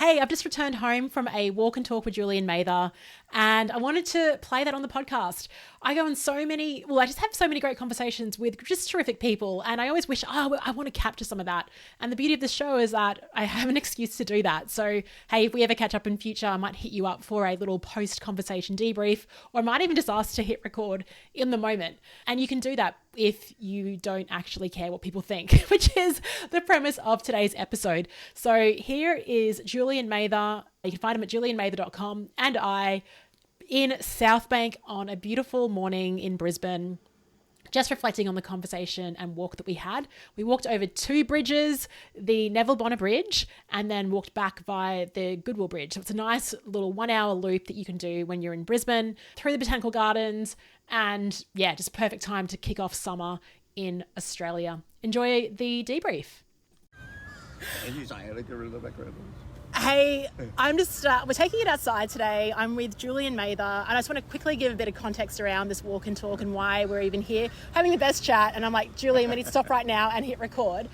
Hey, I've just returned home from a walk and talk with Julian Mather, and I wanted to play that on the podcast. I just have so many great conversations with just terrific people, and I always wish, I want to capture some of that. And the beauty of the show is that I have an excuse to do that. So, hey, if we ever catch up in future, I might hit you up for a little post-conversation debrief, or I might even just ask to hit record in the moment. And you can do that if you don't actually care what people think, which is the premise of today's episode. So here is Julian Mather. You can find him at julianmather.com, and I in Southbank on a beautiful morning in Brisbane, just reflecting on the conversation and walk that we had. We walked over 2 bridges, the Neville Bonner Bridge, and then walked back via the Goodwill Bridge. So it's a nice little 1-hour loop that you can do when you're in Brisbane, through the Botanical Gardens, and yeah, just perfect time to kick off summer in Australia. Enjoy the debrief. Hey, I'm just, we're taking it outside today. I'm with Julian Mather, and I just want to quickly give a bit of context around this walk and talk and why we're even here, having the best chat. And I'm like, Julian, we need to stop right now and hit record.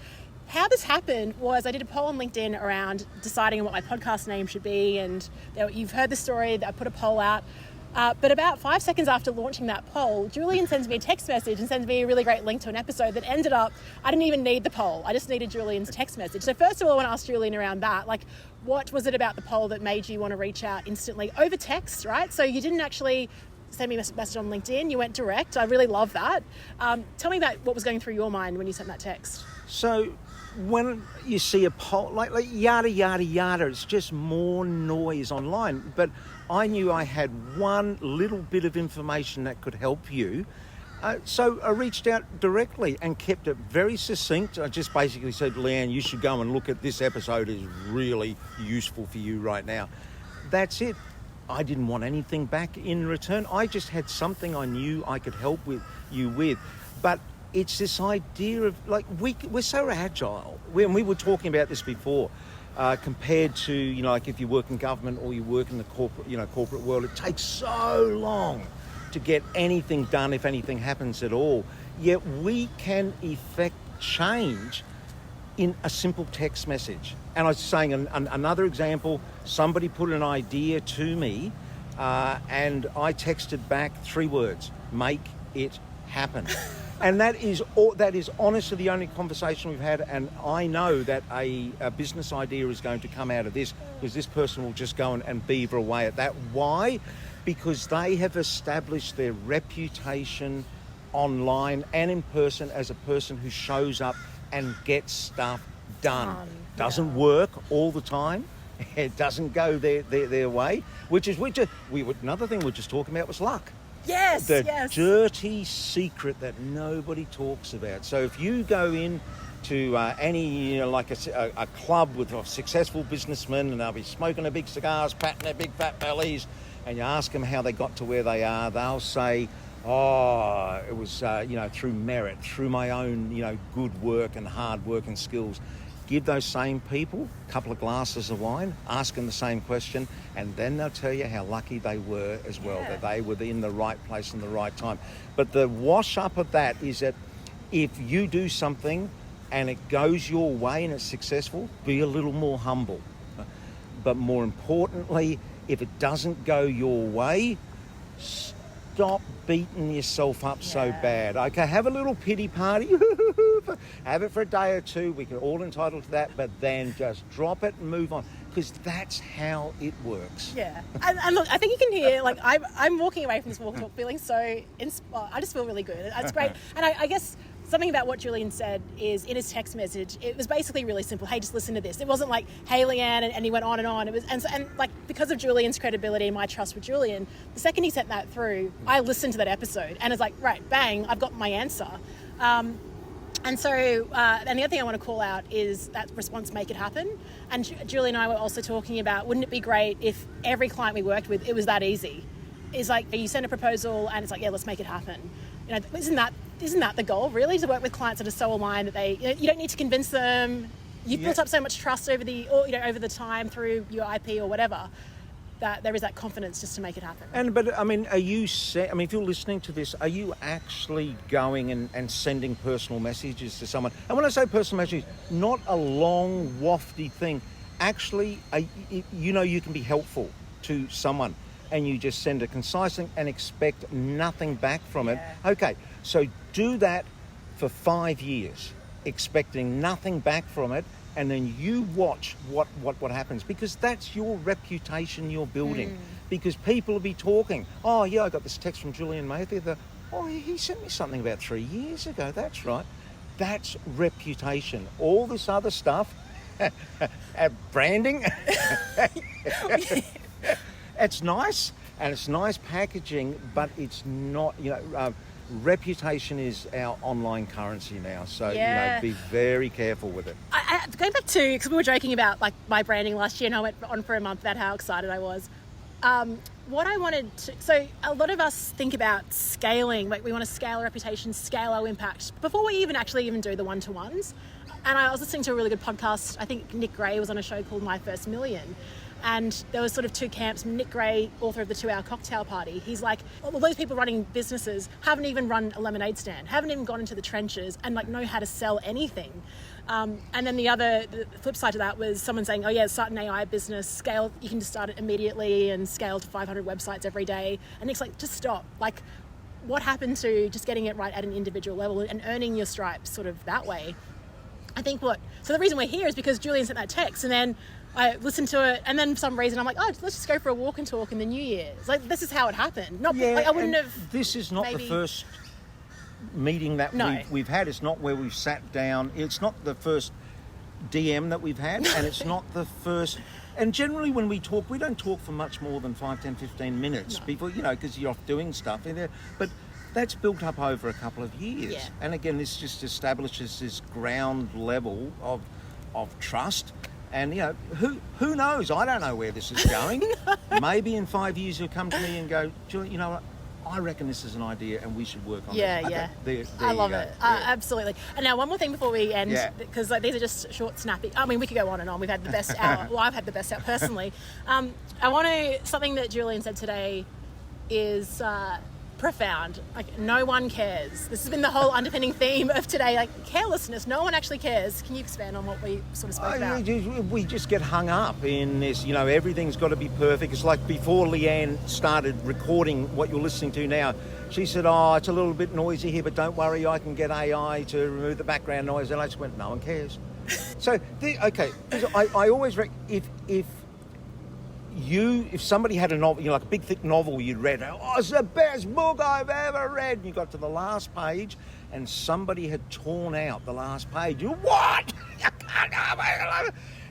How this happened was I did a poll on LinkedIn around deciding what my podcast name should be, and you've heard the story that I put a poll out. But about 5 seconds after launching that poll, Julian sends me a text message and sends me a really great link to an episode that ended up, I didn't even need the poll. I just needed Julian's text message. So first of all, I want to ask Julian around that. Like, what was it about the poll that made you want to reach out instantly over text, right? So you didn't actually send me a message on LinkedIn. You went direct. I really love that. Tell me about what was going through your mind when you sent that text. So when you see a poll, like yada, yada, yada, it's just more noise online. But I knew I had one little bit of information that could help you. So I reached out directly and kept it very succinct. I just basically said, Leanne, you should go and look at this episode. Is really useful for you right now. That's it. I didn't want anything back in return. I just had something I knew I could help you with. But it's this idea of, like, we're so agile. When we were talking about this before, compared to, like if you work in government or you work in the corporate world, it takes so long to get anything done if anything happens at all. Yet we can effect change in a simple text message. And I was saying another example, somebody put an idea to me and I texted back 3 words: make it happen. And that is honestly the only conversation we've had, and I know that a business idea is going to come out of this, because this person will just go and beaver away at that. Why? Because they have established their reputation online and in person as a person who shows up and gets stuff done. Doesn't work all the time. It doesn't go their way. Another thing we were just talking about was luck. Yes, the dirty secret that nobody talks about. So if you go in to any, like a club with successful businessmen, and they'll be smoking their big cigars, patting their big fat bellies, and you ask them how they got to where they are, they'll say, oh, it was, through merit, through my own, good work and hard work and skills. Give those same people a couple of glasses of wine, ask them the same question, and then they'll tell you how lucky they were as well, that they were in the right place in the right time. But the wash up of that is that if you do something and it goes your way and it's successful, be a little more humble. But more importantly, if it doesn't go your way, stop beating yourself up so bad. Okay, have a little pity party. Have it for a day or 2. We can all entitled to that, but then just drop it and move on, because that's how it works. Yeah. And look, I think you can hear, like, I'm walking away from this walk and talk feeling so inspired. I just feel really good. It's great. And I guess something about what Julian said is, in his text message, it was basically really simple. Hey, just listen to this. It wasn't like, hey, Leanne, and he went on and on. It was, and like, because of Julian's credibility and my trust with Julian, the second he sent that through, I listened to that episode and it's like, right, bang, I've got my answer. And so, and the other thing I want to call out is that response, make it happen. And Julie and I were also talking about, wouldn't it be great if every client we worked with, it was that easy? It's like, you send a proposal and it's like, yeah, let's make it happen. Isn't that the goal, really? To work with clients that are so aligned that you don't need to convince them. You've built up so much trust over the time through your IP or whatever, that there is that confidence just to make it happen. But are you if you're listening to this, are you actually going and sending personal messages to someone? And when I say personal messages, not a long, wafty thing, actually, you can be helpful to someone, and you just send a concise thing and expect nothing back from it. Okay, so do that for 5 years, expecting nothing back from it, and then you watch what happens, because that's your reputation you're building. Because people will be talking, oh yeah, I got this text from Julian Mather. Oh, he sent me something about 3 years ago. That's right. That's reputation. All this other stuff, branding, it's nice, and it's nice packaging, but it's not, reputation is our online currency now. So, be very careful with it. Going back to, because we were joking about like my branding last year, and I went on for a month about how excited I was. What I wanted to, so a lot of us think about scaling, like we want to scale our reputation, scale our impact before we even do the one-to-ones. And I was listening to a really good podcast. I think Nick Gray was on a show called My First Million. And there was sort of two camps. Nick Gray, author of the 2 Hour Cocktail Party, he's like, all those people running businesses haven't even run a lemonade stand, haven't even gone into the trenches and like know how to sell anything. And then the flip side to that was someone saying, oh yeah, start an AI business, scale, you can just start it immediately and scale to 500 websites every day. And Nick's like, just stop. Like, what happened to just getting it right at an individual level and earning your stripes sort of that way? I think so the reason we're here is because Julian sent that text, and then I listened to it, and then for some reason I'm like, oh, let's just go for a walk and talk in the new year. It's like, this is how it happened. I wouldn't have. This is not the first meeting that we've had. It's not where we've sat down. It's not the first DM that we've had, and it's not the first. And generally when we talk, we don't talk for much more than 5, 10, 15 minutes before, because you're off doing stuff in there. But that's built up over a couple of years. Yeah. And again, this just establishes this ground level of trust. And, who knows? I don't know where this is going. Maybe in 5 years you'll come to me and go, Julie, you know what? I reckon this is an idea and we should work on it. Yeah. There I love it. Absolutely. And now one more thing before we end, because these are just short, snappy. I mean, we could go on and on. We've had the best hour. Well, I've had the best hour personally. Something that Julian said today is profound. Like, no one cares. This has been the whole underpinning theme of today, like carelessness. No one actually cares. Can you expand on what we sort of spoke about? We just get hung up in this, everything's got to be perfect. It's like before Leanne started recording what you're listening to now, she said, oh, it's a little bit noisy here, but don't worry, I can get AI to remove the background noise. And I just went, no one cares. So, I always reckon if somebody had a novel, like a big thick novel you'd read, oh, it's the best book I've ever read, and you got to the last page and somebody had torn out the last page. What?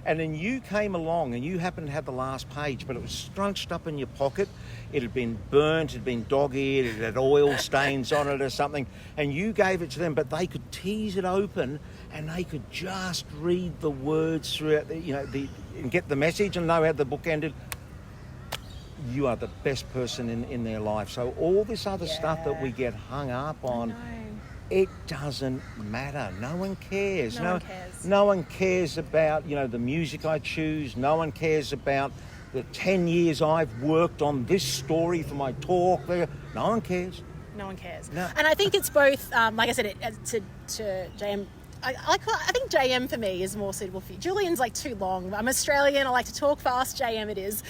And then you came along and you happened to have the last page, but it was scrunched up in your pocket. It had been burnt, it had been dog-eared, it had oil stains on it or something, and you gave it to them, but they could tease it open and they could just read the words throughout and get the message and know how the book ended. You are the best person in their life. So all this other stuff that we get hung up on, it doesn't matter. No one cares. No one cares about, the music I choose. No one cares about the 10 years I've worked on this story for my talk. No one cares. No one cares. No. And I think it's both, like I said, to JM, I think JM for me is more suitable for you. Julian's like too long. I'm Australian. I like to talk fast. JM it is.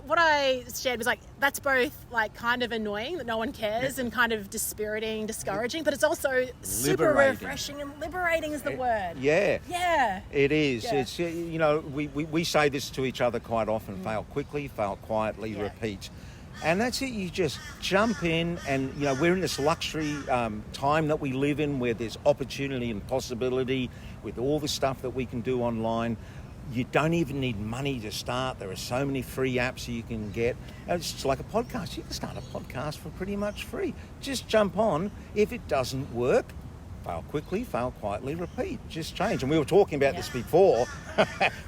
What I shared was like, that's both like kind of annoying that no one cares and kind of dispiriting, discouraging, but it's also super refreshing and liberating is the word. Yeah. It is. Yeah. It's, we say this to each other quite often. Fail quickly, fail quietly, repeat. And that's it. You just jump in and, we're in this luxury time that we live in where there's opportunity and possibility with all the stuff that we can do online. You don't even need money to start. There are so many free apps you can get. It's just like a podcast. You can start a podcast for pretty much free. Just jump on. If it doesn't work, fail quickly, fail quietly, repeat. Just change. And we were talking about this before,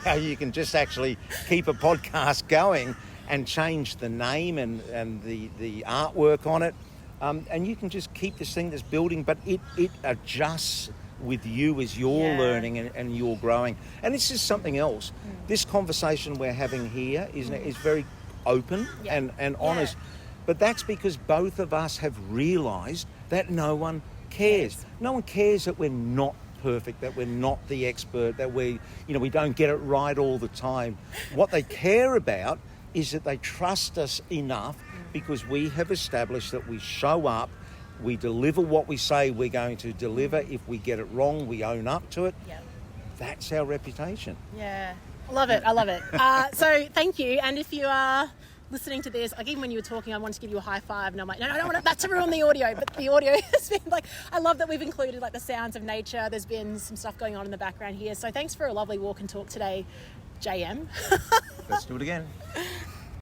how you can just actually keep a podcast going and change the name and the artwork on it. And you can just keep this thing that's building, but it adjusts with you as you're learning and you're growing. And this is something else. This conversation we're having here is very open and honest. But that's because both of us have realised that no one cares. No one cares that we're not perfect, that we're not the expert, that we don't get it right all the time. What they care about is that they trust us enough because we have established that we show up, we deliver what we say we're going to deliver. If we get it wrong, we own up to it. Yep. That's our reputation. Yeah. I love it. So thank you. And if you are listening to this, like even when you were talking, I wanted to give you a high five, and I'm like, no, I don't want that to ruin the audio. But the audio has been like, I love that we've included like the sounds of nature. There's been some stuff going on in the background here. So thanks for a lovely walk and talk today, JM. Let's do it again.